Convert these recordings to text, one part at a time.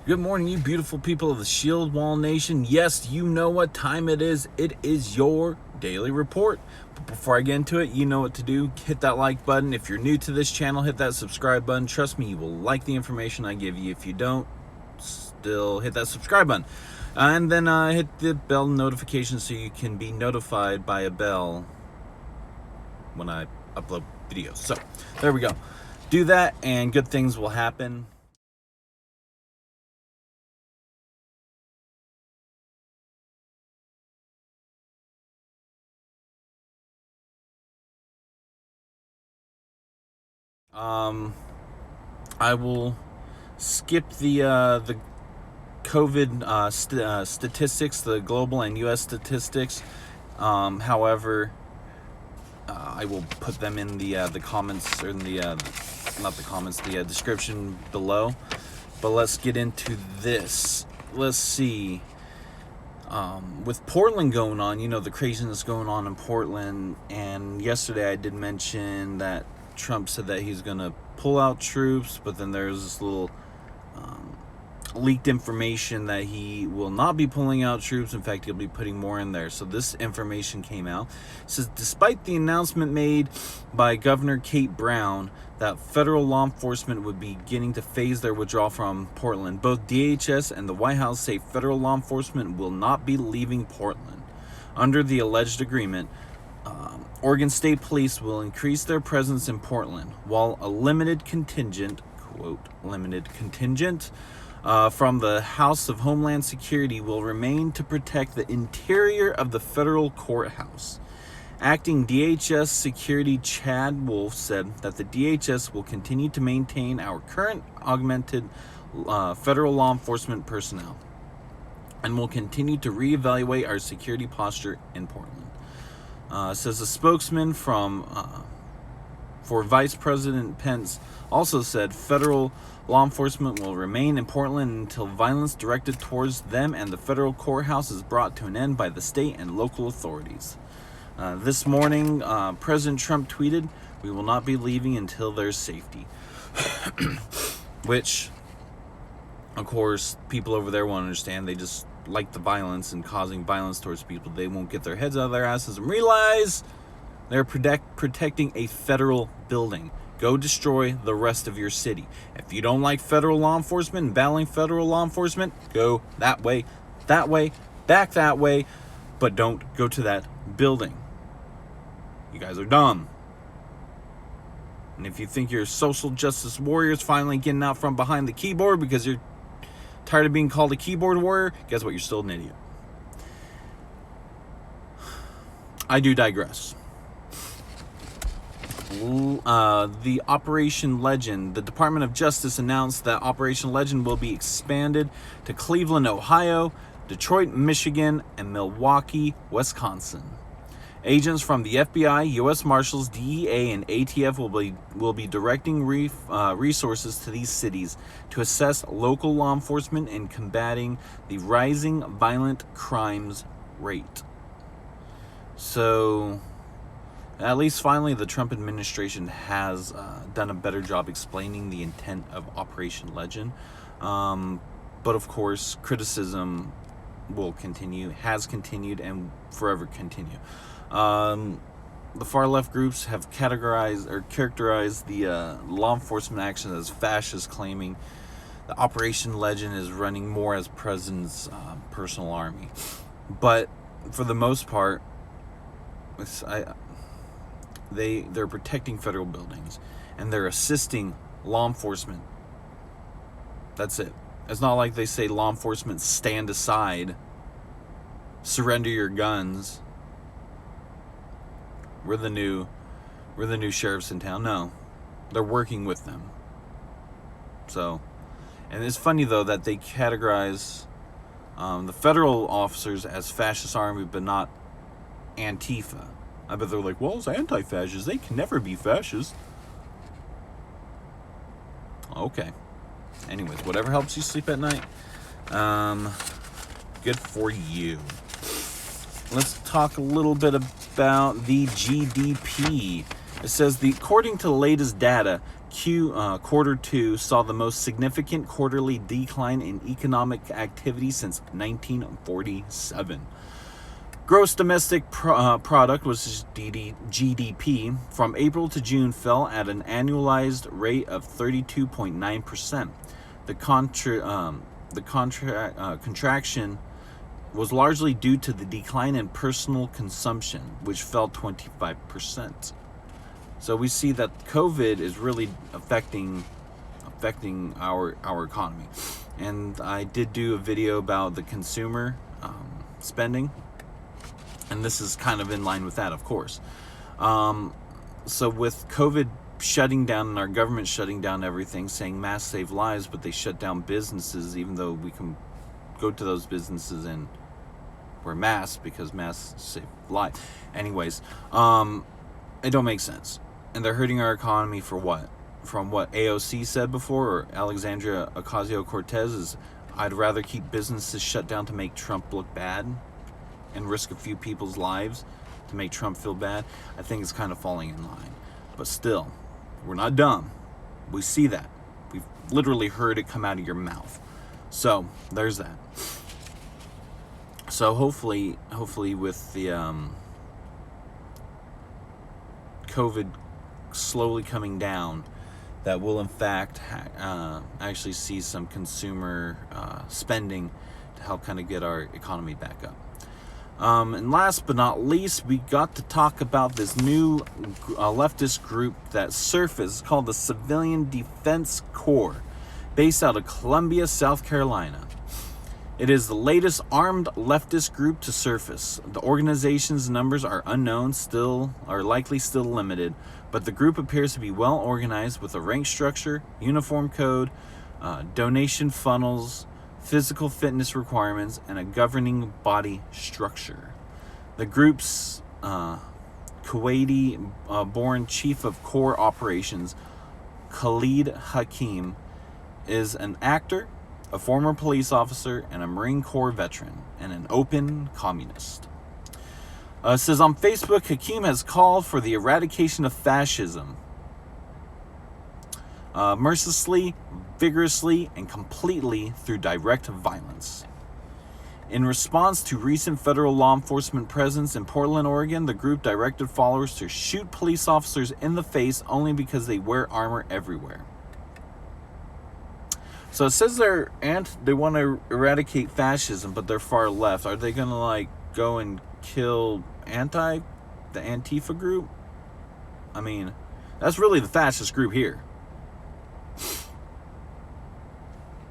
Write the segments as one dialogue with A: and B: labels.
A: Good morning, you beautiful people of the Shield Wall Nation. Yes, you know what time it is. It is your daily report. But before I get into it, you know what to do. Hit that like button. If you're new to this channel, hit that subscribe button. Trust me, you will like the information I give you. If you don't, still hit that subscribe button. And then hit the bell notification so you can be notified by a bell when I upload videos. So, there we go. Do that and good things will happen. I will skip the COVID statistics, the global and U.S. statistics. However, I will put them in the comments, or in the not the comments, the description below. But let's get into this. Let's see. With Portland going on, you know, the craziness going on in Portland, and yesterday I did mention that Trump said that he's going to pull out troops, but then there's this little leaked information that he will not be pulling out troops. In fact, he'll be putting more in there. So this information came out. It says, despite the announcement made by Governor Kate Brown that federal law enforcement would be beginning to phase their withdrawal from Portland, both DHS and the White House say federal law enforcement will not be leaving Portland. Under the alleged agreement, Oregon State Police will increase their presence in Portland, while a limited contingent, quote, limited contingent, from the House of Homeland Security will remain to protect the interior of the federal courthouse. Acting DHS Security Chad Wolf said that the DHS will continue to maintain our current augmented federal law enforcement personnel and will continue to reevaluate our security posture in Portland. Says a spokesman for Vice President Pence also said federal law enforcement will remain in Portland until violence directed towards them and the federal courthouse is brought to an end by the state and local authorities. This morning, President Trump tweeted, "We will not be leaving until there's safety." Which, of course, people over there won't understand. They just like the violence and causing violence towards people. They won't get their heads out of their asses and realize they're protecting a federal building. Go destroy the rest of your city. If you don't like federal law enforcement and battling federal law enforcement, go that way, back that way, but don't go to that building. You guys are dumb. And if you think you're social justice warriors finally getting out from behind the keyboard because you're tired of being called a keyboard warrior, guess what? You're still an idiot. I do digress. The Operation Legend. The Department of Justice announced that Operation Legend will be expanded to Cleveland, Ohio, Detroit, Michigan, and Milwaukee, Wisconsin. Agents from the FBI, U.S. Marshals, DEA, and ATF will be directing resources to these cities to assess local law enforcement in combating the rising violent crimes rate. So, at least finally, the Trump administration has done a better job explaining the intent of Operation Legend. But of course, criticism will continue, has continued, and forever continue. The far left groups have characterized the law enforcement action as fascist, claiming the Operation Legend is running more as president's personal army. But for the most part, they're protecting federal buildings and they're assisting law enforcement. That's it. It's not like they say law enforcement stand aside, surrender your guns. We're the new sheriffs in town. No, they're working with them. So, and it's funny though that they categorize the federal officers as fascist army, but not Antifa. I bet they're like, well, it's anti-fascist. They can never be fascist. Okay. Anyways, whatever helps you sleep at night, good for you. Let's talk a little bit about the GDP. It says, according to the latest data, quarter two saw the most significant quarterly decline in economic activity since 1947. Gross domestic product, which is GDP, from April to June fell at an annualized rate of 32.9%. The contraction was largely due to the decline in personal consumption, which fell 25%. So we see that COVID is really affecting our economy. And I did do a video about the consumer spending, and this is kind of in line with that, of course. So with COVID shutting down and our government shutting down everything, saying masks save lives, but they shut down businesses, even though we can go to those businesses and wear masks because masks save lives. Anyways, it don't make sense. And they're hurting our economy for what? From what AOC said before, or Alexandria Ocasio-Cortez, is I'd rather keep businesses shut down to make Trump look bad and risk a few people's lives to make Trump feel bad. I think it's kind of falling in line. But still, we're not dumb. We see that. We've literally heard it come out of your mouth. So, there's that. So hopefully with the COVID slowly coming down, that will in fact actually see some consumer spending to help kind of get our economy back up. And last but not least, we got to talk about this new leftist group that surfaced called the Civilian Defence Corp, based out of Columbia, South Carolina. It is the latest armed leftist group to surface. The organization's numbers are unknown, likely still limited, but the group appears to be well organized with a rank structure, uniform code, donation funnels, physical fitness requirements, and a governing body structure. The group's Kuwaiti-born chief of core operations, Khalid Hakim, is an actor, a former police officer, and a Marine Corps veteran, and an open communist. It says on Facebook, Hakim has called for the eradication of fascism, mercilessly, vigorously, and completely through direct violence. In response to recent federal law enforcement presence in Portland, Oregon, the group directed followers to shoot police officers in the face only because they wear armor everywhere. So it says they want to eradicate fascism, but they're far left. Are they going to go and kill the Antifa group? I mean, that's really the fascist group here.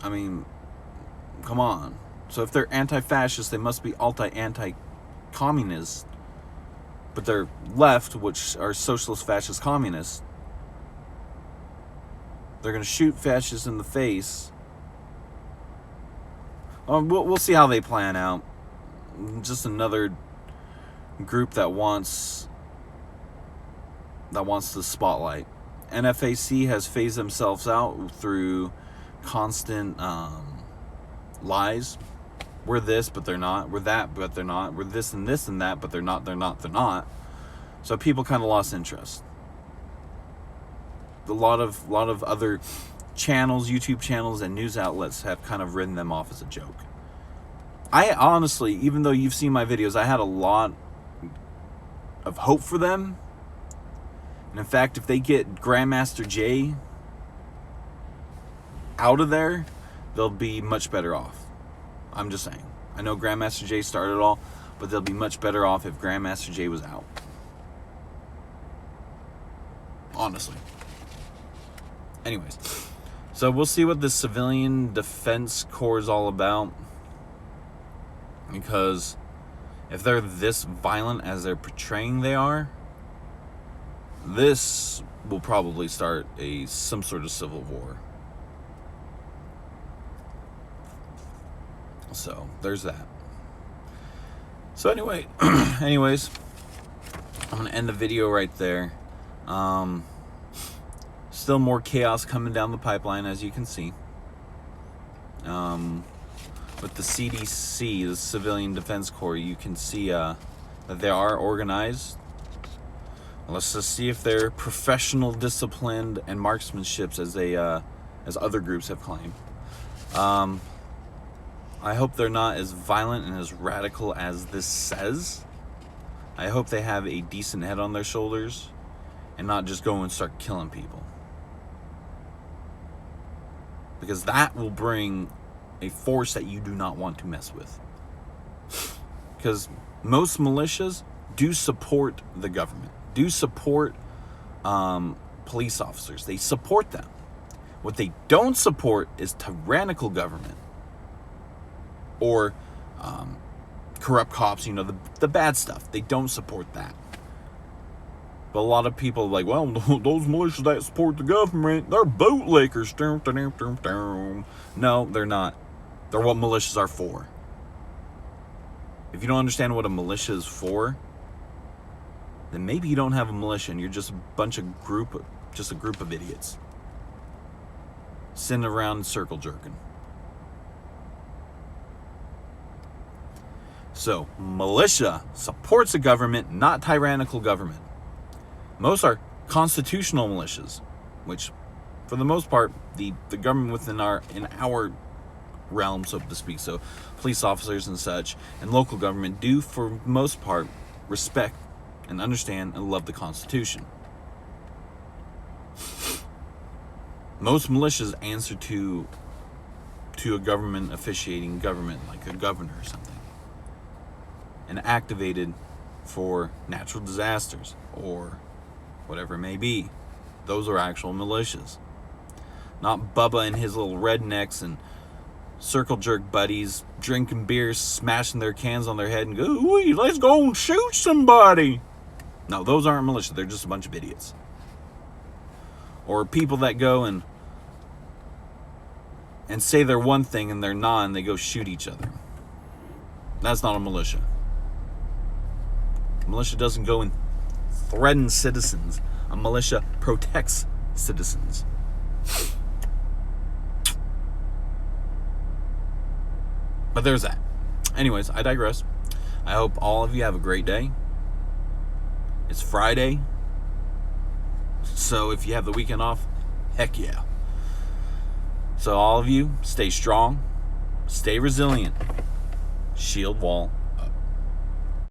A: I mean, come on. So if they're anti-fascist, they must be anti-communist. But they're left, which are socialist, fascist, communists. They're going to shoot fascists in the face. We'll see how they plan out. Just another group that wants the spotlight. NFAC has phased themselves out through constant lies. We're this, but they're not. We're that, but they're not. We're this and that, but they're not. So people kind of lost interest. A lot of other channels, YouTube channels, and news outlets have kind of written them off as a joke. I honestly, even though you've seen my videos, I had a lot of hope for them. And in fact, if they get Grandmaster Jay out of there, they'll be much better off. I'm just saying. I know Grandmaster Jay started it all, but they'll be much better off if Grandmaster Jay was out. Honestly. Anyways, so we'll see what the Civilian Defense Corps is all about. Because if they're this violent as they're portraying they are, this will probably start some sort of civil war. So there's that. So anyways, I'm gonna end the video right there. Still more chaos coming down the pipeline, as you can see. With the CDC, the Civilian Defense Corps, you can see that they are organized. Let's just see if they're professional, disciplined, and marksmanships as other groups have claimed. I hope they're not as violent and as radical as this says. I hope they have a decent head on their shoulders and not just go and start killing people. Because that will bring a force that you do not want to mess with. Because most militias do support the government, do support police officers. They support them. What they don't support is tyrannical government or corrupt cops, the bad stuff. They don't support that. But a lot of people are like, well, those militias that support the government, they're bootlickers. No, they're not. They're what militias are for. If you don't understand what a militia is for, then maybe you don't have a militia and you're just a group of idiots sitting around circle jerking. So, militia supports a government, not tyrannical government. Most are constitutional militias, which, for the most part, the government within our realm, so to speak, so police officers and such, and local government do, for most part, respect and understand and love the Constitution. Most militias answer to a government officiating government, like a governor or something, and activated for natural disasters or whatever it may be. Those are actual militias. Not Bubba and his little rednecks and circle jerk buddies drinking beers, smashing their cans on their head and go, "Ooh, let's go and shoot somebody." No, those aren't militia. They're just a bunch of idiots. Or people that go and say they're one thing and they're not, and they go shoot each other. That's not a militia. A militia doesn't go and threaten citizens. A militia protects citizens. But there's that. Anyways, I digress. I hope all of you have a great day. It's Friday. So if you have the weekend off, heck yeah. So all of you, stay strong, stay resilient, shield wall,